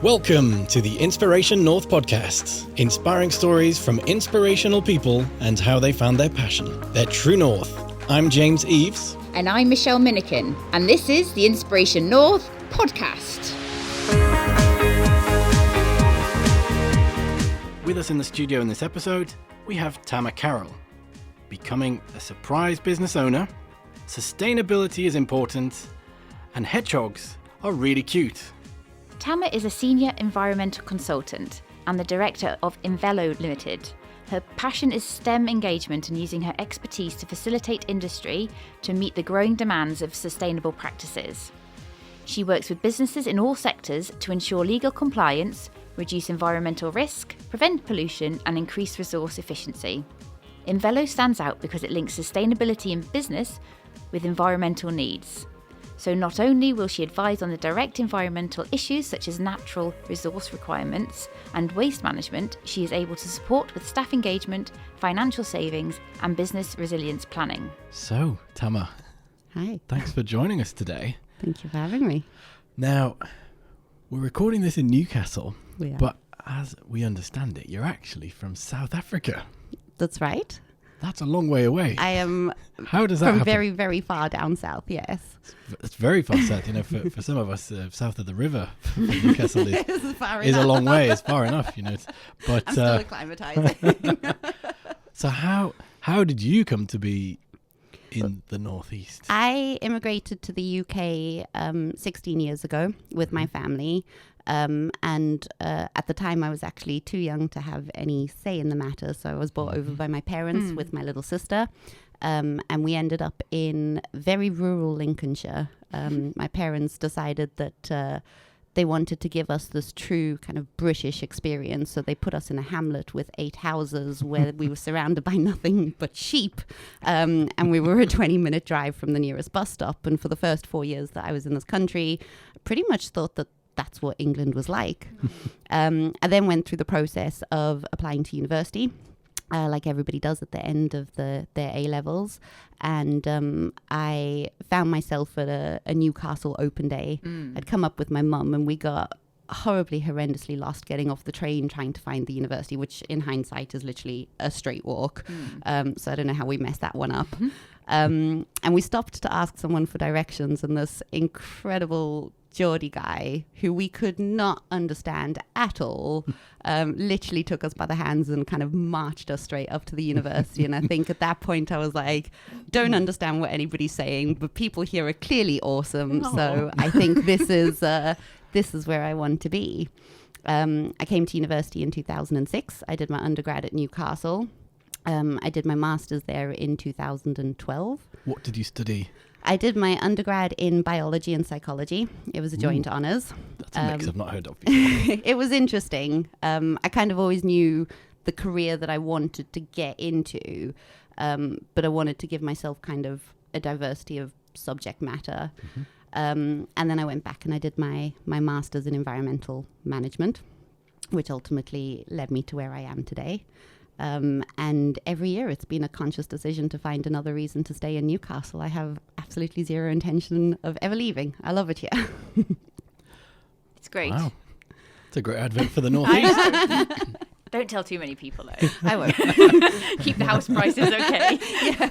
Welcome to the Inspiration North podcast, inspiring stories from inspirational people and how they found their passion, their true north. I'm James Eves. And I'm Michelle Minikin, and this is the Inspiration North podcast. With us in the studio in this episode, we have Tamma Carel. Becoming a surprise business owner, sustainability is important, and hedgehogs are really cute. Tamma is a senior environmental consultant and the Director of Imvelo Ltd. Her passion is STEM engagement and using her expertise to facilitate industry to meet the growing demands of sustainable practices. She works with businesses in all sectors to ensure legal compliance, reduce environmental risk, prevent pollution and increase resource efficiency. Imvelo stands out because it links sustainability in business with environmental needs. So not only will she advise on the direct environmental issues such as natural resource requirements and waste management, she is able to support with staff engagement, financial savings and business resilience planning. So, Tamma. Hi. Thanks for joining us today. Thank you for having me. Now, we're recording this in Newcastle, We are. but as we understand it, you're actually from South Africa. That's right. That's a long way away. I am How does that from happen? very, very far down south, yes. It's very far south. You know, for some of us, south of the river, Newcastle It's far is a enough. long way. It's far enough, you know. But I'm still acclimatizing. so how did you come to be in the northeast? I immigrated to the UK 16 years ago with my family. And at the time, I was actually too young to have any say in the matter. So I was brought over by my parents with my little sister. And we ended up in very rural Lincolnshire. My parents decided that they wanted to give us this true kind of British experience. So they put us in a hamlet with 8 houses where we were surrounded by nothing but sheep. And we were a 20-minute drive from the nearest bus stop. And for the first 4 years that I was in this country, I pretty much thought that that's what England was like. I then went through the process of applying to university, like everybody does at the end of their A-levels. And I found myself at a Newcastle open day. I'd come up with my mum and we got horribly, horrendously lost getting off the train trying to find the university, which in hindsight is literally a straight walk. So I don't know how we messed that one up. And we stopped to ask someone for directions, and this incredible Geordie guy who we could not understand at all literally took us by the hands and kind of marched us straight up to the university. And I think at that point I was like, don't understand what anybody's saying, but people here are clearly awesome. So I think this is where I want to be. I came to university in 2006. I did my undergrad at Newcastle. I did my master's there in 2012. What did you study? I did my undergrad in biology and psychology. It was a joint honours. That's a mix I've not heard of before. It was interesting. I kind of always knew the career that I wanted to get into, but I wanted to give myself kind of a diversity of subject matter. And then I went back and I did my master's in environmental management, which ultimately led me to where I am today. And every year it's been a conscious decision to find another reason to stay in Newcastle. I have absolutely zero intention of ever leaving. I love it here. It's great. Wow. It's a great advert for the northeast. Don't tell too many people though. I won't. Keep the house prices okay. Yeah.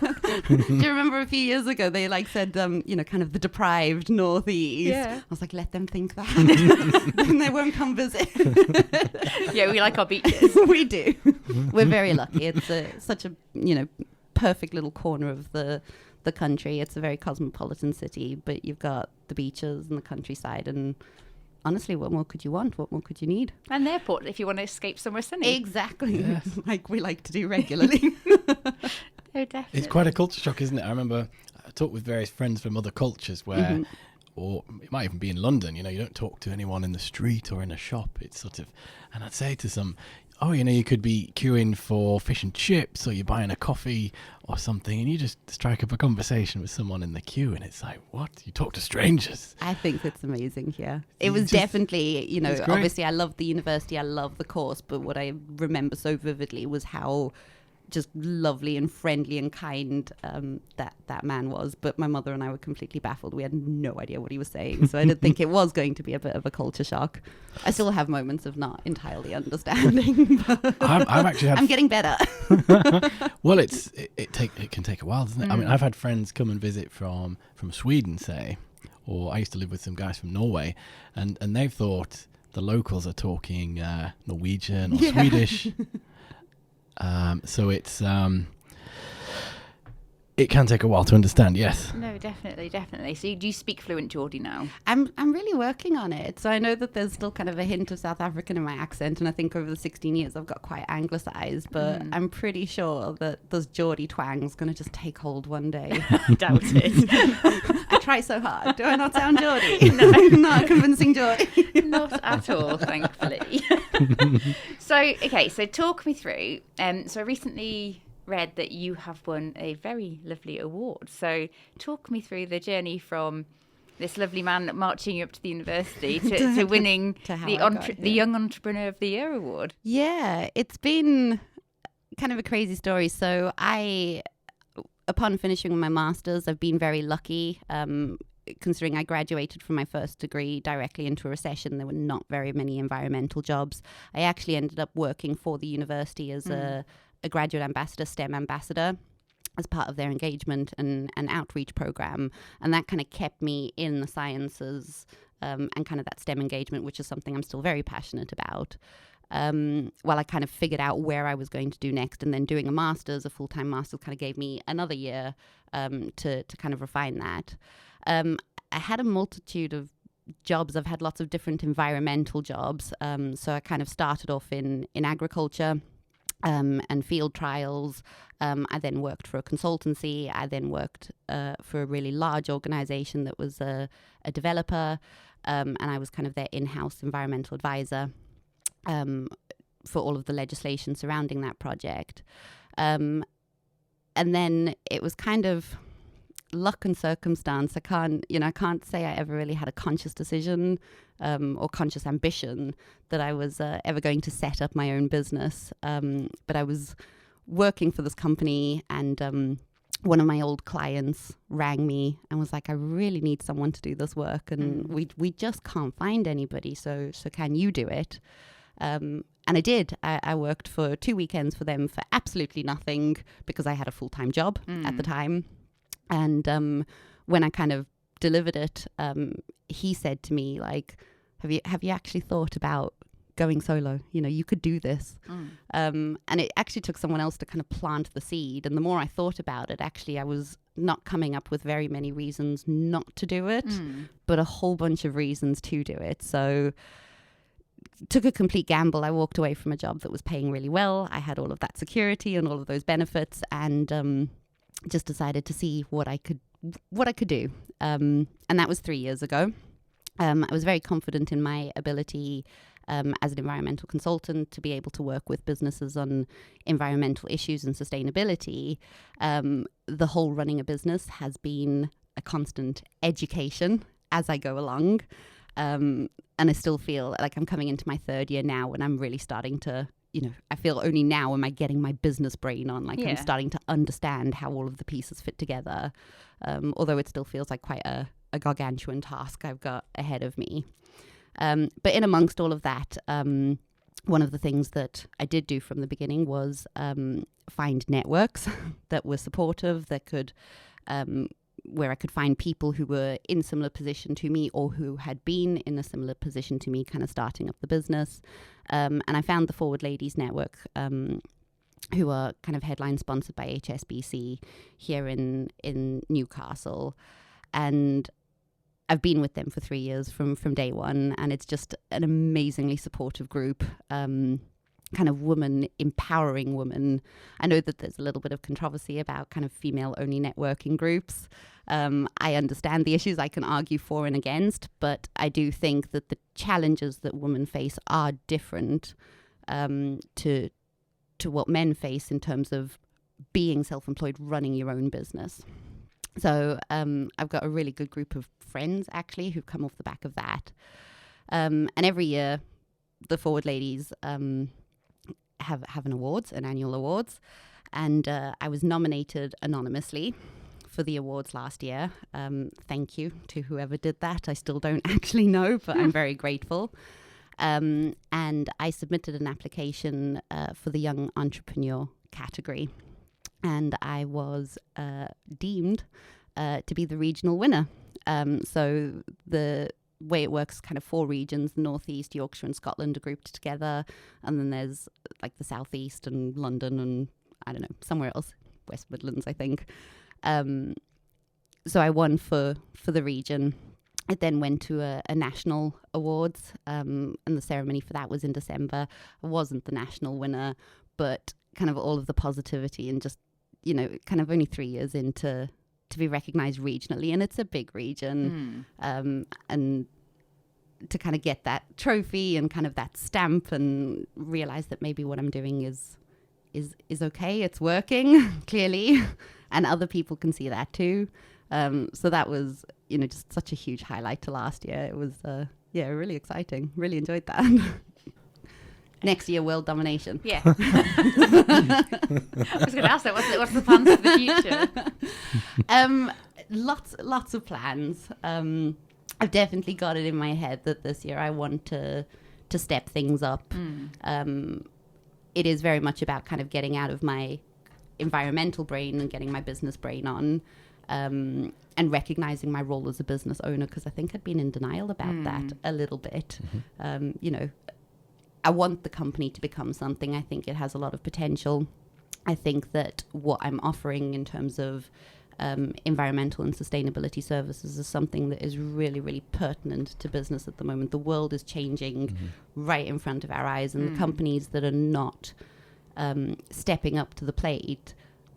Do you remember a few years ago they said, kind of the deprived northeast? Yeah. I was like, let them think that. Then they won't come visit. Yeah, we like our beaches. We do. We're very lucky. It's such a, perfect little corner of the country. It's a very cosmopolitan city, but you've got the beaches and the countryside, and honestly, what more could you want? What more could you need? And the airport if you want to escape somewhere sunny. Exactly. Yes. Like we like to do regularly. Oh, definitely. It's quite a culture shock, isn't it? I remember I talked with various friends from other cultures where, or it might even be in London, you don't talk to anyone in the street or in a shop. It's sort of, and I'd say to some, you could be queuing for fish and chips or you're buying a coffee or something and you just strike up a conversation with someone in the queue and it's like, what? You talk to strangers? I think it's amazing here. It was definitely, obviously I love the university, I love the course, but what I remember so vividly was how just lovely and friendly and kind that man was. But my mother and I were completely baffled. We had no idea what he was saying. So I did think it was going to be a bit of a culture shock. I still have moments of not entirely understanding. I've actually had... I'm getting better. Well, it can take a while, doesn't it? I mean, I've had friends come and visit from Sweden, say, or I used to live with some guys from Norway, and they've thought the locals are talking Norwegian or Swedish. So it can take a while to understand, yes. No, definitely. So do you speak fluent Geordie now? I'm really working on it. So I know that there's still kind of a hint of South African in my accent, and I think over the 16 years I've got quite anglicised, but I'm pretty sure that those Geordie twang's going to just take hold one day. Doubt it. I try so hard. Do I not sound Geordie? No. Not a convincing Geordie. Not at all, thankfully. So talk me through. So I recently read that you have won a very lovely award. So talk me through the journey from this lovely man marching you up to the university to winning the Young Entrepreneur of the Year award. Yeah, it's been kind of a crazy story. So upon finishing my master's, I've been very lucky. Considering I graduated from my first degree directly into a recession, there were not very many environmental jobs. I actually ended up working for the university as a graduate ambassador, STEM ambassador, as part of their engagement and outreach program. And that kind of kept me in the sciences and kind of that STEM engagement, which is something I'm still very passionate about. While I kind of figured out where I was going to do next, and then doing a full-time master's kind of gave me another year to kind of refine that. I had a multitude of jobs. I've had lots of different environmental jobs. So I kind of started off in agriculture, and field trials. I then worked for a consultancy. I then worked for a really large organization that was a developer, and I was kind of their in-house environmental advisor for all of the legislation surrounding that project. And then it was kind of luck and circumstance. I can't say I ever really had a conscious decision or conscious ambition that I was ever going to set up my own business. But I was working for this company, and one of my old clients rang me and was like, I really need someone to do this work, and we just can't find anybody. So can you do it? And I did. I worked for 2 weekends for them for absolutely nothing because I had a full-time job at the time. And when I kind of delivered it, he said to me, like, have you actually thought about going solo? You could do this. And it actually took someone else to kind of plant the seed. And the more I thought about it, actually, I was not coming up with very many reasons not to do it, but a whole bunch of reasons to do it. So took a complete gamble. I walked away from a job that was paying really well. I had all of that security and all of those benefits, and just decided to see what I could do. And that was 3 years ago. I was very confident in my ability as an environmental consultant to be able to work with businesses on environmental issues and sustainability. The whole running a business has been a constant education as I go along. And I still feel like I'm coming into my third year now, and I'm really starting to, I feel only now am I getting my business brain on. Like I'm starting to understand how all of the pieces fit together. Although it still feels like quite a gargantuan task I've got ahead of me. But in amongst all of that, one of the things that I did do from the beginning was find networks that were supportive, that could, where I could find people who were in similar position to me or who had been in a similar position to me, kind of starting up the business. And I found the Forward Ladies Network, who are kind of headline sponsored by HSBC here in Newcastle. And I've been with them for 3 years from day one, and it's just an amazingly supportive group, kind of empowering women. I know that there's a little bit of controversy about kind of female-only networking groups. I understand the issues I can argue for and against, but I do think that the challenges that women face are different to what men face in terms of being self-employed, running your own business. So I've got a really good group of friends, actually, who've come off the back of that. And every year, the Forward Ladies have an annual awards. And I was nominated anonymously for the awards last year. Thank you to whoever did that. I still don't actually know, but I'm very grateful. And I submitted an application for the Young Entrepreneur category. And I was deemed to be the regional winner. So the way it works, kind of 4 regions: the Northeast, Yorkshire and Scotland are grouped together. And then there's like the Southeast and London and I don't know, somewhere else, West Midlands, I think. So I won for the region. It then went to a national awards, and the ceremony for that was in December. I wasn't the national winner, but kind of all of the positivity and just, you know, kind of only 3 years into to be recognized regionally, and it's a big region, and to kind of get that trophy and kind of that stamp and realize that maybe what I'm doing is okay, it's working clearly, and other people can see that too. So that was, you know, just such a huge highlight to last year. It was really exciting. Really enjoyed that. Next year, world domination. Yeah. I was going to ask that. What's the plans for the future? Lots of plans. I've definitely got it in my head that this year I want to step things up. It is very much about kind of getting out of my environmental brain and getting my business brain on, and recognizing my role as a business owner, because I think I'd been in denial about that a little bit. You know, I want the company to become something. I think it has a lot of potential. I think that what I'm offering in terms of environmental and sustainability services is something that is really, really pertinent to business at the moment. The world is changing right in front of our eyes, and the companies that are not stepping up to the plate,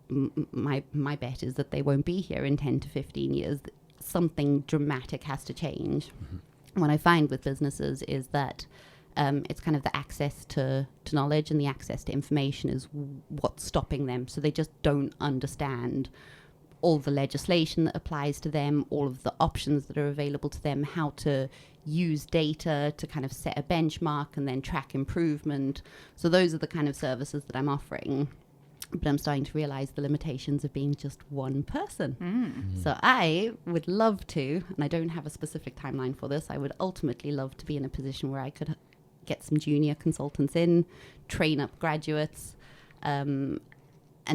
my bet is that they won't be here in 10 to 15 years. Something dramatic has to change. What I find with businesses is that it's kind of the access to knowledge and the access to information is what's stopping them. So they just don't understand all the legislation that applies to them, all of the options that are available to them, how to use data to kind of set a benchmark and then track improvement. So those are the kind of services that I'm offering. But I'm starting to realize the limitations of being just one person. So I would love to, and I don't have a specific timeline for this, I would ultimately love to be in a position where I could get some junior consultants in, train up graduates, and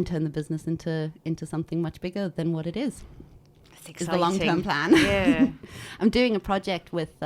turn the business into something much bigger than what it is. That's Is exciting. the long-term plan. Yeah. I'm doing a project with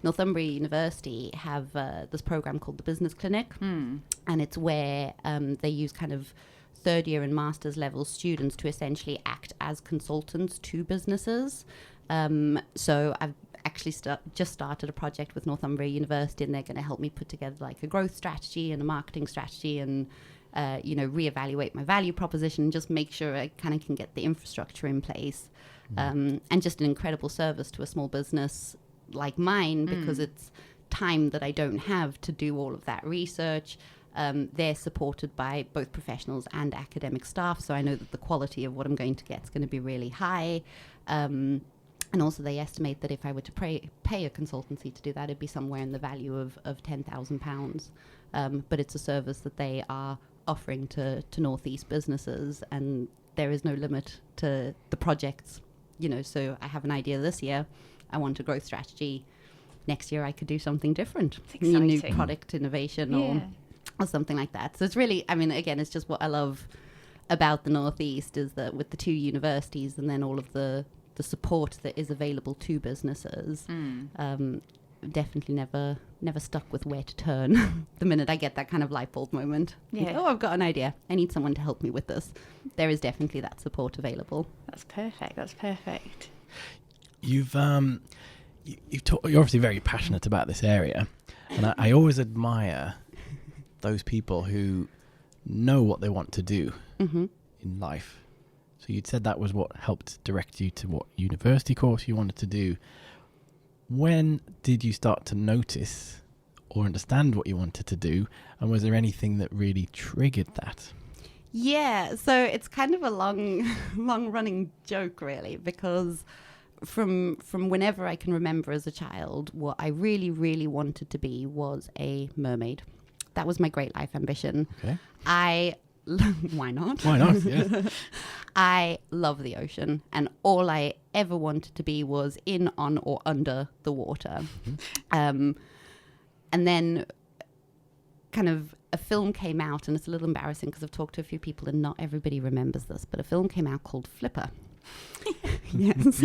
Northumbria University, have this program called the Business Clinic, and it's where they use kind of third year and master's level students to essentially act as consultants to businesses. So I've actually just started a project with Northumbria University, and they're going to help me put together like a growth strategy and a marketing strategy, and reevaluate my value proposition and just make sure I kind of can get the infrastructure in place. And just an incredible service to a small business like mine, because it's time that I don't have to do all of that research. They're supported by both professionals and academic staff, so I know that the quality of what I'm going to get is going to be really high. And also they estimate that if I were to pay a consultancy to do that, it'd be somewhere in the value of £10,000. But it's a service that they are offering to Northeast businesses, and there is no limit to the projects. You know, so I have an idea this year, I want a growth strategy. Next year I could do something different, new product innovation or something like that. So it's really, I mean, again, it's just what I love about the Northeast is that with the 2 universities and then all of the support that is available to businesses, definitely never stuck with where to turn. The minute I get that kind of light bulb moment, I've got an idea, I need someone to help me with this, there is definitely that support available. That's perfect. You're obviously very passionate about this area, and I always admire those people who know what they want to do in life. So you'd said that was what helped direct you to what university course you wanted to do. When did you start to notice or understand what you wanted to do, and was there anything that really triggered that? Yeah, so it's kind of a long running joke really, because from whenever I can remember as a child, what I really, really wanted to be was a mermaid. That was my great life ambition. Okay. I why not? Why not? Yeah. I love the ocean, and all I ever wanted to be was in, on, or under the water. And then kind of a film came out, and it's a little embarrassing because I've talked to a few people and not everybody remembers this, but a film came out called Flipper. Yes.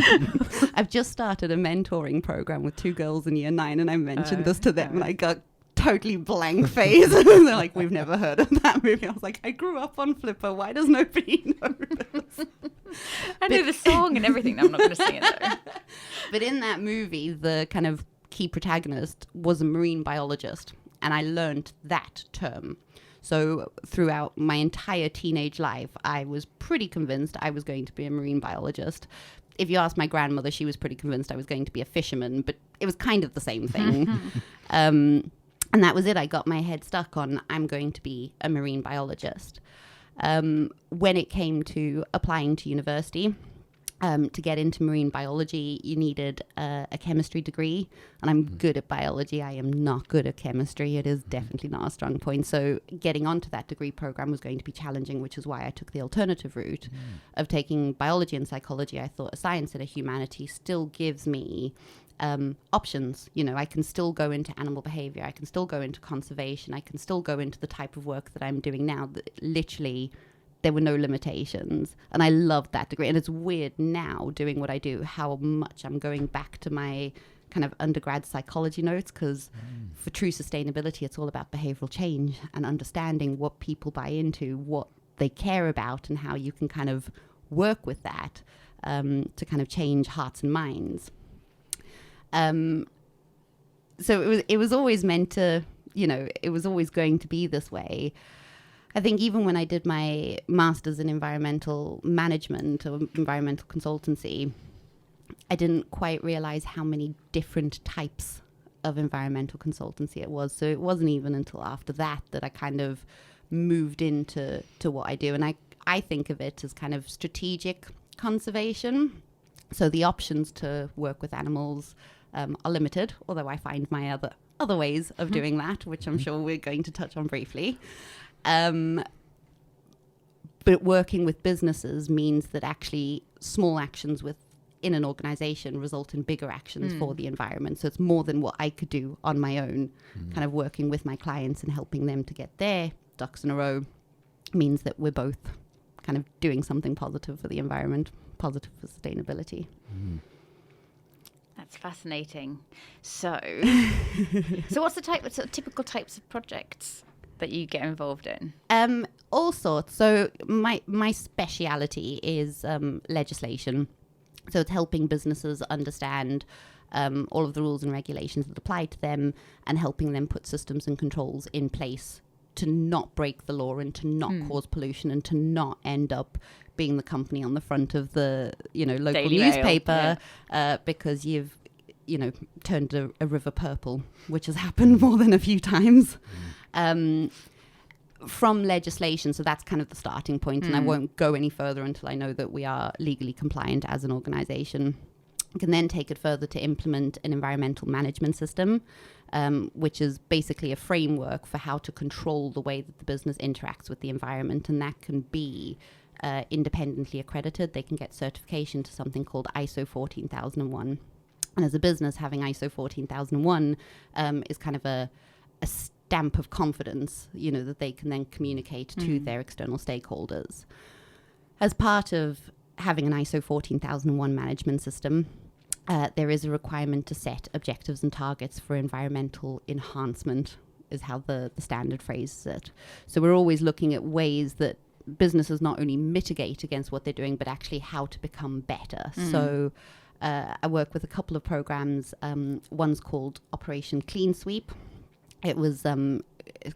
I've just started a mentoring program with 2 girls in year 9, and I mentioned this to them, and I got totally blank face. They're like, we've never heard of that movie. I was like, I grew up on Flipper. Why does nobody know this? I know the song and everything. I'm not going to sing it though. But in that movie, the kind of key protagonist was a marine biologist, and I learned that term. So throughout my entire teenage life, I was pretty convinced I was going to be a marine biologist. If you ask my grandmother, she was pretty convinced I was going to be a fisherman, but it was kind of the same thing. And that was it. I got my head stuck on, I'm going to be a marine biologist. When it came to applying to university, to get into marine biology, you needed a chemistry degree. And I'm good at biology. I am not good at chemistry. It is definitely not a strong point. So getting onto that degree program was going to be challenging, which is why I took the alternative route of taking biology and psychology. I thought a science and a humanity still gives me options. You know, I can still go into animal behavior. I can still go into conservation. I can still go into the type of work that I'm doing now. That literally, there were no limitations. And I loved that degree. And it's weird now doing what I do, how much I'm going back to my kind of undergrad psychology notes, because for true sustainability, it's all about behavioral change and understanding what people buy into, what they care about, and how you can kind of work with that to kind of change hearts and minds. So it was always meant to, you know, it was always going to be this way. I think even when I did my master's in environmental management or environmental consultancy, I didn't quite realize how many different types of environmental consultancy it was. So it wasn't even until after that I kind of moved into what I do. And I think of it as kind of strategic conservation. So the options to work with animals are limited, although I find my other ways of doing that, which I'm sure we're going to touch on briefly. But working with businesses means that actually small actions within an organization result in bigger actions for the environment. So it's more than what I could do on my own. Kind of working with my clients and helping them to get their ducks in a row means that we're both kind of doing something positive for the environment, positive for sustainability. That's fascinating. So what's the sort of typical types of projects that you get involved in? All sorts. So my speciality is legislation. So it's helping businesses understand all of the rules and regulations that apply to them, and helping them put systems and controls in place to not break the law and to not cause pollution and to not end up being the company on the front of the, you know, local Daily newspaper because you've, you know, turned a river purple, which has happened more than a few times. From legislation, so that's kind of the starting point, and I won't go any further until I know that we are legally compliant as an organization. You can then take it further to implement an environmental management system, which is basically a framework for how to control the way that the business interacts with the environment, and that can be independently accredited. They can get certification to something called ISO 14001. And as a business, having ISO 14001 is kind of a stamp of confidence, you know, that they can then communicate to their external stakeholders. As part of having an ISO 14001 management system, there is a requirement to set objectives and targets for environmental enhancement, is how the standard phrases it. So we're always looking at ways that businesses not only mitigate against what they're doing, but actually how to become better. So I work with a couple of programs. One's called Operation Clean Sweep. It was kind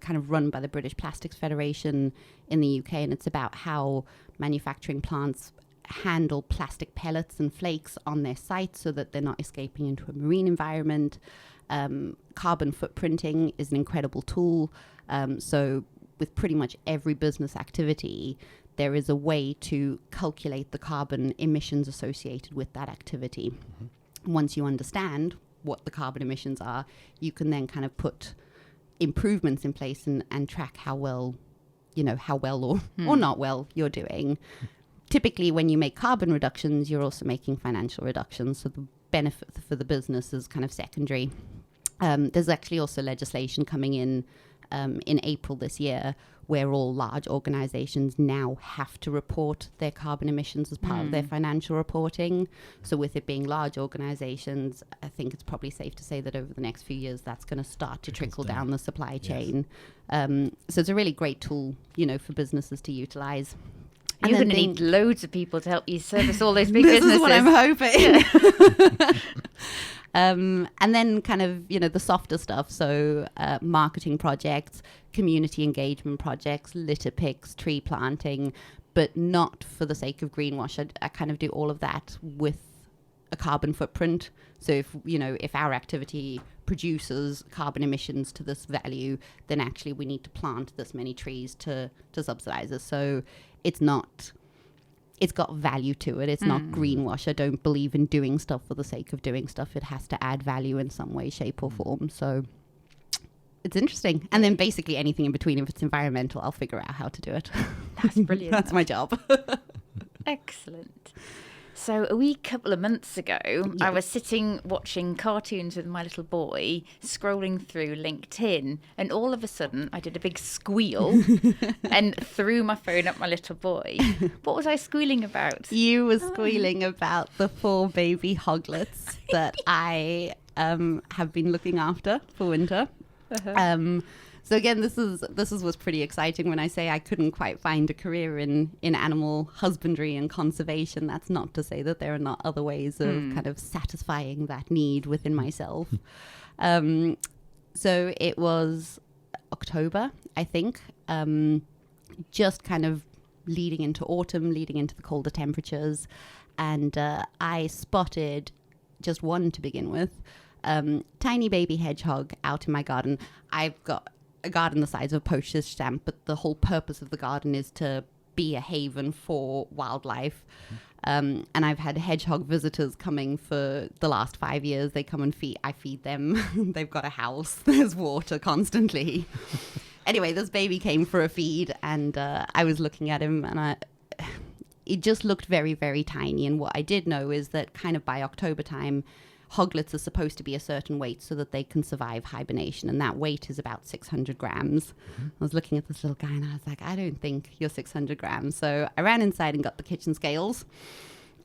of run by the British Plastics Federation in the UK, and it's about how manufacturing plants handle plastic pellets and flakes on their site so that they're not escaping into a marine environment. Carbon footprinting is an incredible tool. So with pretty much every business activity, there is a way to calculate the carbon emissions associated with that activity. Once you understand what the carbon emissions are, you can then kind of put improvements in place and track how well how well or not well you're doing. Typically, when you make carbon reductions, you're also making financial reductions. So the benefit for the business is kind of secondary. There's actually also legislation coming in April this year where all large organizations now have to report their carbon emissions as part of their financial reporting. So with it being large organizations, I think it's probably safe to say that over the next few years, that's going to start to trickle down the supply chain. So it's a really great tool, for businesses to utilize. You're going to need loads of people to help you service all those big businesses. This is what I'm hoping. And then kind of, the softer stuff. So marketing projects, community engagement projects, litter picks, tree planting, but not for the sake of greenwash. I kind of do all of that with a carbon footprint. So if our activity produces carbon emissions to this value, then actually we need to plant this many trees to subsidize it. So it's got value to it. It's not greenwash. I don't believe in doing stuff for the sake of doing stuff. It has to add value in some way, shape or form. So it's interesting. And then basically anything in between, if it's environmental, I'll figure out how to do it. That's brilliant. That's my job. Excellent. So a wee couple of months ago, I was sitting watching cartoons with my little boy, scrolling through LinkedIn, and all of a sudden I did a big squeal and threw my phone at my little boy. What was I squealing about? You were squealing about the 4 baby hoglets that I have been looking after for winter. So again, this was pretty exciting. When I say I couldn't quite find a career in animal husbandry and conservation, that's not to say that there are not other ways of kind of satisfying that need within myself. So it was October, I think, just kind of leading into autumn, leading into the colder temperatures. And I spotted just one to begin with, tiny baby hedgehog out in my garden. I've got a garden the size of a postage stamp, but the whole purpose of the garden is to be a haven for wildlife. And I've had hedgehog visitors coming for the last 5 years. They come and I feed them. They've got a house. There's water constantly. Anyway, this baby came for a feed, and I was looking at him, and it just looked very, very tiny. And what I did know is that kind of by October time, hoglets are supposed to be a certain weight so that they can survive hibernation, and that weight is about 600 grams. I was looking at this little guy and I was like, I don't think you're 600 grams. So I ran inside and got the kitchen scales,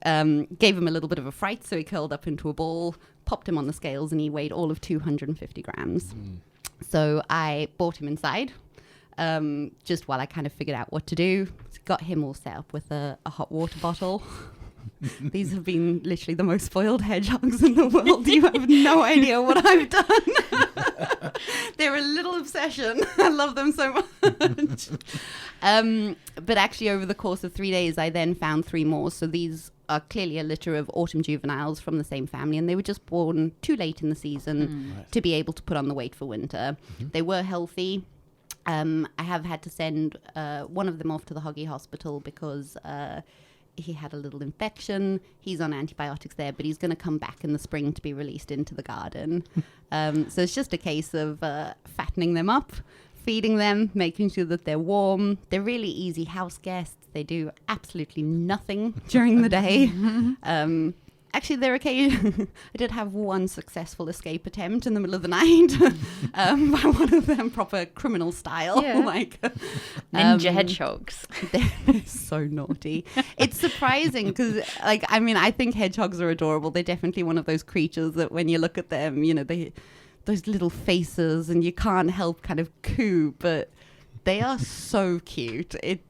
gave him a little bit of a fright, so he curled up into a ball, popped him on the scales, and he weighed all of 250 grams. So I brought him inside, just while I kind of figured out what to do. Got him all set up with a hot water bottle. These have been literally the most spoiled hedgehogs in the world. You have no idea what I've done. They're a little obsession. I love them so much. But actually over the course of 3 days, I then found 3 more. So these are clearly a litter of autumn juveniles from the same family, and they were just born too late in the season to be able to put on the weight for winter. They were healthy. I have had to send one of them off to the hoggy hospital because he had a little infection. He's on antibiotics there, but he's going to come back in the spring to be released into the garden. So it's just a case of fattening them up, feeding them, making sure that they're warm. They're really easy house guests. They do absolutely nothing during the day. Actually, they're okay. I did have one successful escape attempt in the middle of the night by one of them, proper criminal style. Yeah. Like Ninja hedgehogs. They're so naughty. It's surprising because, I think hedgehogs are adorable. They're definitely one of those creatures that when you look at them, those little faces, and you can't help kind of coo, but they are so cute. It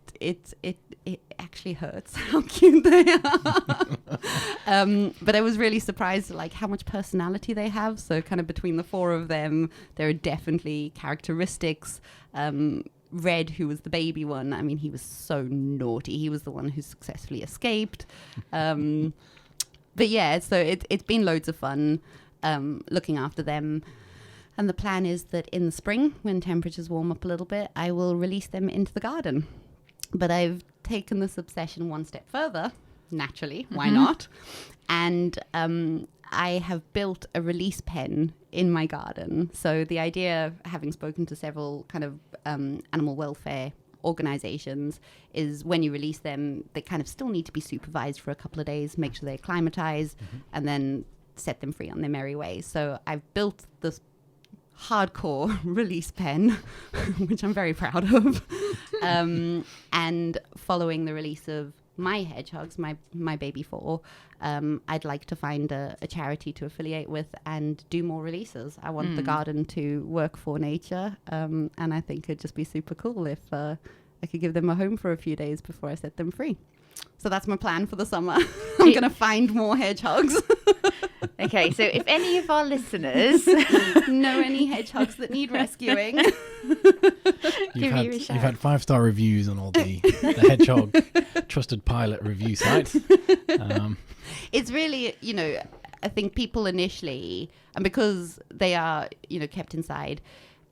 actually hurts how cute they are. But I was really surprised at how much personality they have. So kind of between the 4 of them, there are definitely characteristics. Red, who was the baby one, he was so naughty. He was the one who successfully escaped. But yeah, so it's been loads of fun looking after them. And the plan is that in the spring, when temperatures warm up a little bit, I will release them into the garden. But I've taken this obsession one step further, naturally, why not? And I have built a release pen in my garden. So the idea, having spoken to several kind of animal welfare organizations is when you release them, they kind of still need to be supervised for a couple of days, make sure they acclimatize, and then set them free on their merry way. So I've built this hardcore release pen, which I'm very proud of. And following the release of my hedgehogs, my baby 4, I'd like to find a charity to affiliate with and do more releases. I want the garden to work for nature, and I think it'd just be super cool if I could give them a home for a few days before I set them free. So that's my plan for the summer. I'm going to find more hedgehogs. Okay, so if any of our listeners know any hedgehogs that need rescuing, give you a shout. You've had 5-star reviews on all the hedgehog trusted pilot review sites. It's really, I think people initially, and because they are, kept inside,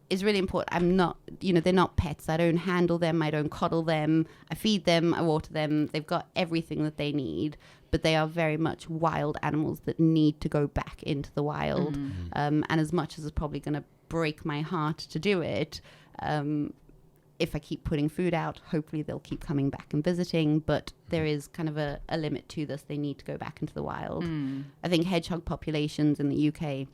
is really important. I'm not, they're not pets. I don't handle them. I don't coddle them. I feed them. I water them. They've got everything that they need, but they are very much wild animals that need to go back into the wild. And as much as it's probably going to break my heart to do it, if I keep putting food out, hopefully they'll keep coming back and visiting. But there is kind of a limit to this. They need to go back into the wild. I think hedgehog populations in the UK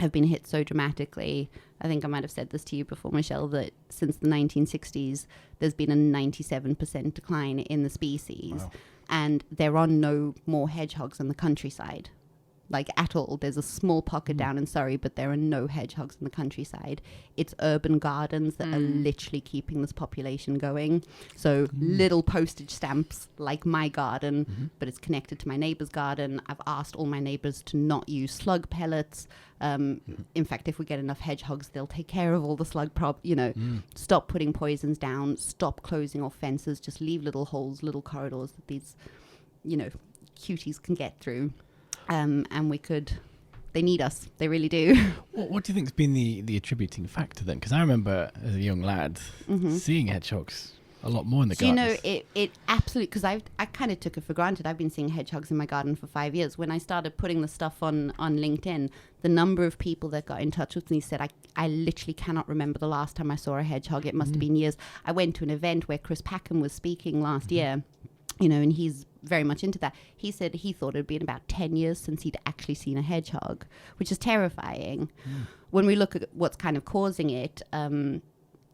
have been hit so dramatically. I think I might have said this to you before, Michelle, that since the 1960s, there's been a 97% decline in the species. Wow. And there are no more hedgehogs in the countryside, like at all. There's a small pocket down in Surrey, but there are no hedgehogs in the countryside. It's urban gardens that are literally keeping this population going. So little postage stamps like my garden, but it's connected to my neighbour's garden. I've asked all my neighbours to not use slug pellets. In fact, if we get enough hedgehogs, they'll take care of all the slug stop putting poisons down, stop closing off fences, just leave little holes, little corridors that these, cuties can get through. And they need us. They really do. What do you think has been the attributing factor then? Because I remember as a young lad seeing hedgehogs a lot more in the garden. It absolutely, because I kind of took it for granted. I've been seeing hedgehogs in my garden for 5 years. When I started putting the stuff on LinkedIn, the number of people that got in touch with me said, I literally cannot remember the last time I saw a hedgehog. It must have been years. I went to an event where Chris Packham was speaking last year, and he's very much into that. He said he thought it had been about 10 years since he'd actually seen a hedgehog, which is terrifying. When we look at what's kind of causing it,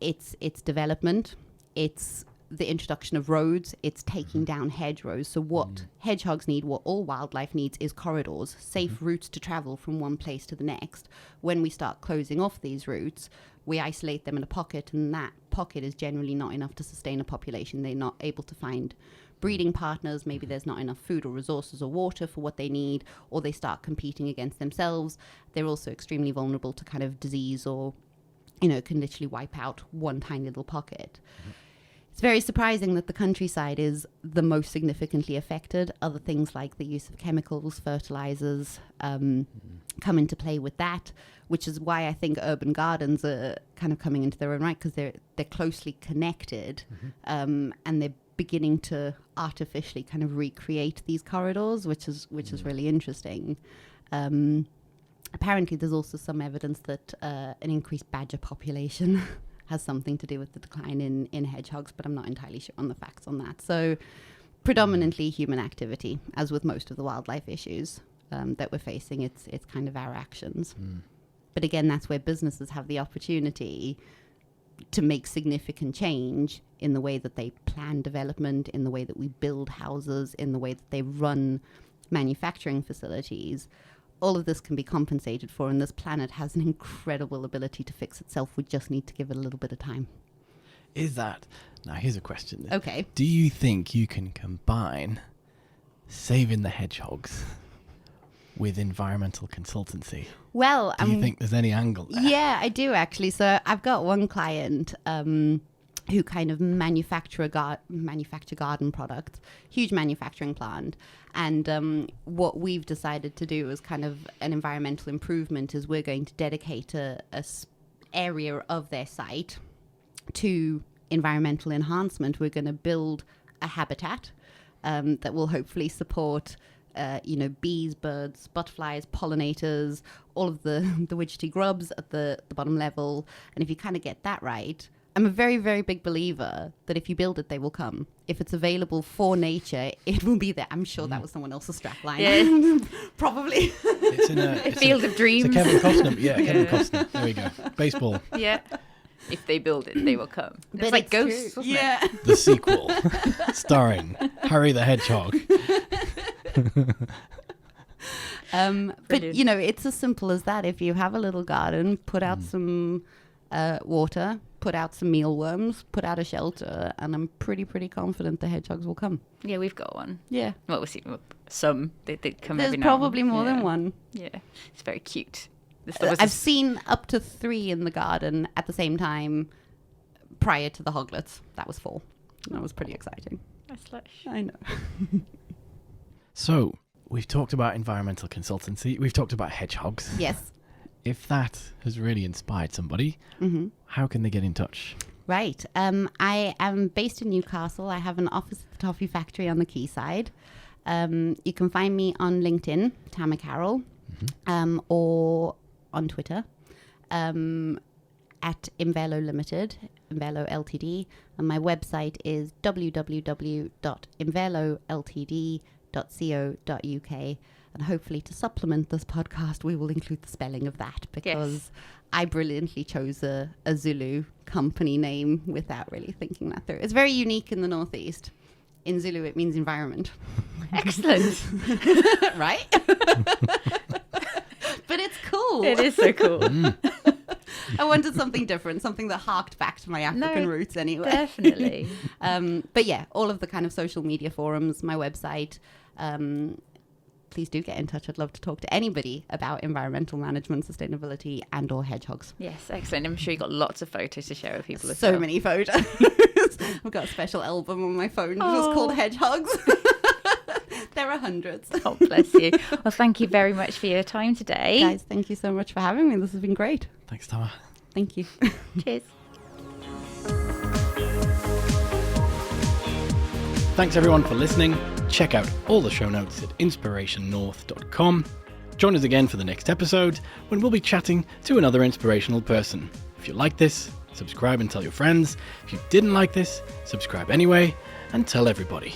it's development, it's the introduction of roads, it's taking down hedgerows. So what hedgehogs need, what all wildlife needs, is corridors, safe routes to travel from one place to the next. When we start closing off these routes, we isolate them in a pocket, and that pocket is generally not enough to sustain a population. They're not able to find breeding partners. Maybe there's not enough food or resources or water for what they need, or they start competing against themselves. They're also extremely vulnerable to kind of disease, or can literally wipe out one tiny little pocket. It's very surprising that the countryside is the most significantly affected. Other things like the use of chemicals, fertilizers, come into play with that, which is why I think urban gardens are kind of coming into their own right, because they're closely connected, and they're beginning to artificially kind of recreate these corridors, which is really interesting. Apparently, there's also some evidence that an increased badger population has something to do with the decline in hedgehogs, but I'm not entirely sure on the facts on that. So predominantly human activity, as with most of the wildlife issues that we're facing. It's kind of our actions. But again, that's where businesses have the opportunity to make significant change in the way that they plan development, in the way that we build houses, in the way that they run manufacturing facilities. All of this can be compensated for, and this planet has an incredible ability to fix itself. We just need to give it a little bit of time. Now here's a question then. Okay. Do you think you can combine saving the hedgehogs with environmental consultancy? Well, do you think there's any angle there? Yeah, I do actually. So I've got one client who kind of manufacture garden products, huge manufacturing plant. And what we've decided to do as kind of an environmental improvement is we're going to dedicate a area of their site to environmental enhancement. We're going to build a habitat that will hopefully support bees, birds, butterflies, pollinators, all of the widgety grubs at the bottom level. And if you kind of get that right, I'm a very, very big believer that if you build it, they will come. If it's available for nature, it will be there. I'm sure that was someone else's strapline. Yeah. Probably. It's in a Field of Dreams. It's a Kevin Costner. Yeah, Kevin Costner. There we go. Baseball. Yeah. If they build it, they will come. But It's like it's Ghosts, true. wasn't Yeah. it? The sequel, starring Harry the Hedgehog. But, Brilliant. you know, it's as simple as that. If you have a little garden, put out some water, put out some mealworms, put out a shelter, and I'm pretty confident the hedgehogs will come. Yeah, we've got one. Yeah. Well, we'll see. Some. They come There's every now and probably then. more Yeah. than one. Yeah. It's very cute. There was I've this- seen up to 3 in the garden at the same time prior to the hoglets. That was 4. That was pretty exciting. That's lush. I know. So, we've talked about environmental consultancy. We've talked about hedgehogs. Yes. If that has really inspired somebody, how can they get in touch? Right. I am based in Newcastle. I have an office at the Toffee Factory on the quayside. You can find me on LinkedIn, Tamma Carel, or on Twitter at Imvelo Ltd, Imvelo Ltd. And my website is www.imveloltd.co.uk. And hopefully to supplement this podcast, we will include the spelling of that because I brilliantly chose a Zulu company name without really thinking that through. It's very unique in the Northeast. In Zulu, it means environment. Excellent. Right? But it's cool. It is so cool. I wanted something different, something that harked back to my African roots anyway. Definitely. But yeah, all of the kind of social media forums, my website. Please do get in touch. I'd love to talk to anybody about environmental management, sustainability, and or hedgehogs. Yes, excellent. I'm sure you've got lots of photos to share with people as So well. many photos. I've got a special album on my phone just called Hedgehogs. There are hundreds. Oh, bless you. Well, thank you very much for your time today. Guys, thank you so much for having me. This has been great. Thanks, Tamma. Thank you. Cheers. Thanks everyone for listening. Check out all the show notes at inspirationnorth.com. Join us again for the next episode when we'll be chatting to another inspirational person. If you like this, subscribe and tell your friends. If you didn't like this, subscribe anyway and tell everybody.